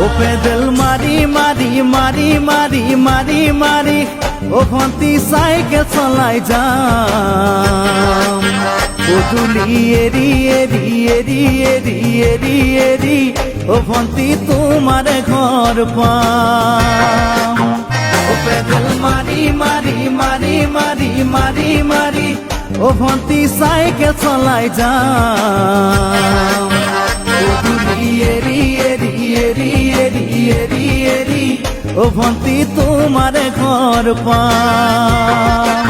ও pedal মারি মারি মারি মারি মারি মারি ও ভন্তি সাইকেল চলাই যাম গধূলি এরি এরি এরি এরি এরি এরি ও ভন্তি তোমার ঘর পাম ও পেডেল মারি মারি মারি মারি মারি মারি ও ভন্তি সাইকেল চলাই যাম গধূলি এরি এরি এরি এরি এরি এরি ও ভন্তি তোমার ঘর পাম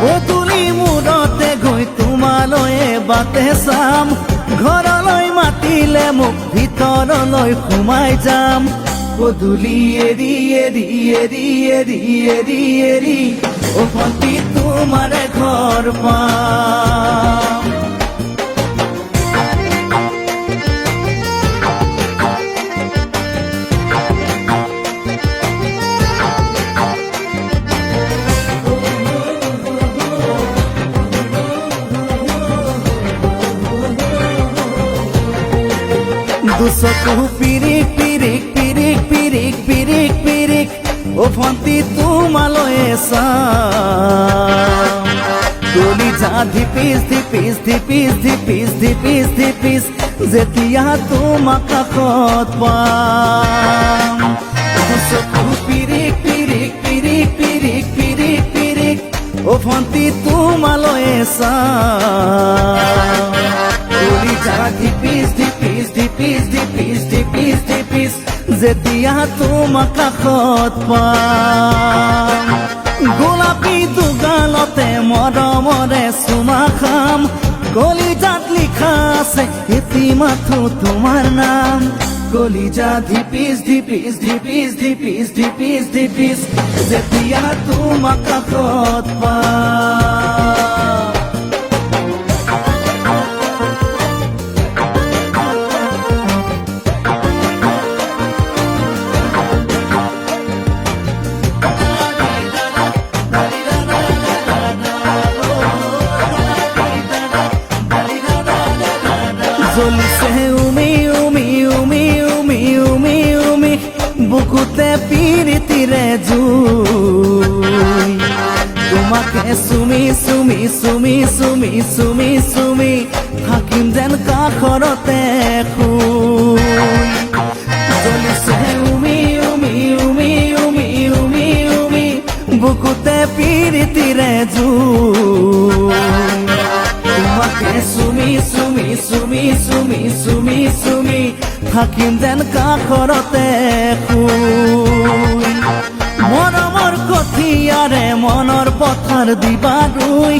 ও তুলি মূৰতে গৈ তোমালৈয়ে বাটে চাম ঘৰলৈ মাতিলে মোক ভিতৰলৈ সোমাই যাম গধূলি এৰি এৰি এৰি এৰি এৰি এৰি ও ভন্তি তোমাৰ ঘৰ পাম দুচকু পিৰিক পিৰিক পিৰিক পিৰিক পিৰিক পিৰিক ও ভন্তি তোমালৈয়ে চাম কলিজা ধিপিস ধিপিস ধিপিস ধিপিস ধিপিস ধিপিস যেতিয়া তোমাক কাষত পাম দুচকু পিৰিক পিৰিক পিৰিক পিৰিক পিৰিক পিৰিক ও ভন্তি তোমালৈয়ে চাম কলিজা ধিপিস ধিপিস ধিপিস ধিপিস ধিপিস ধিপিস যেতিয়া তোমাক কাষত পাম গোলাপী দুগালতে মৰমৰে চুমা খাম কলিজাত লিখা আছে এটি মাথো তোমাৰ নাম কলিজা ধিপিস ধিপিস ধিপিস ধিপিস ধিপিস ধিপিস যেতিয়া তোমাক কাষত পাম জ্বলিছে উমি উমি উমি উমি উমি উমি বুকুতে পিৰিতিৰে জুই তোমাকে চুমি চুমি চুমি চুমি চুমি চুমি থাকিম যেন কাষৰতে শুই জ্বলিছে উমি উমি উমি উমি উমি উমি বুকুতে পিৰিতিৰে জুই তোমাকে চুমি চুমি চুমি চুমি চুমি চুমি থাকিম যেন কাষৰতে শুই মৰমৰ কঠিয়াৰে মনৰ পথাৰ দিবা ৰুই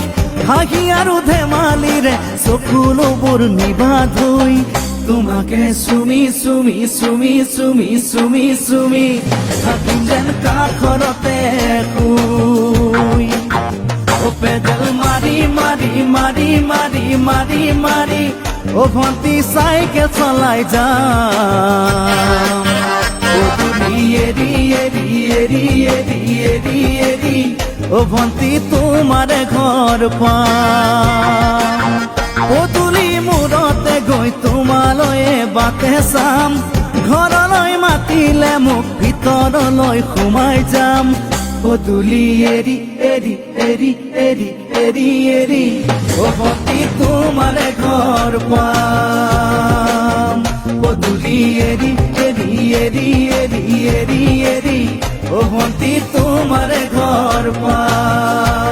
হাঁহি আৰু ধেমালিৰে চকুলোবোৰ নিবা ধুই তোমাকে চুমি চুমি চুমি চুমি চুমি চুমি থাকিম যেন কাষৰতে শুই ও পেডেল মারি মারি মারি মারি মারি মারি ও ভন্তি সাইকেল চলাই যাম গধূলি এরি এরি এরি এরি এরি এরি ও ভন্তি তোমাৰ ঘৰ পাম ও তুলি মূৰতে গৈ তোমালৈয়ে বাটে চাম ঘৰলৈ মাতিলে মোক ভিতৰলৈ সোমাই যাম গধূলি এৰি এৰি এৰি এৰি এৰি এৰি ও ভন্তি তোমাৰ ঘৰ পাম গধূলি এৰি এৰি এৰি এৰি এৰি এৰি ও ভন্তি তোমাৰ ঘৰ পাম।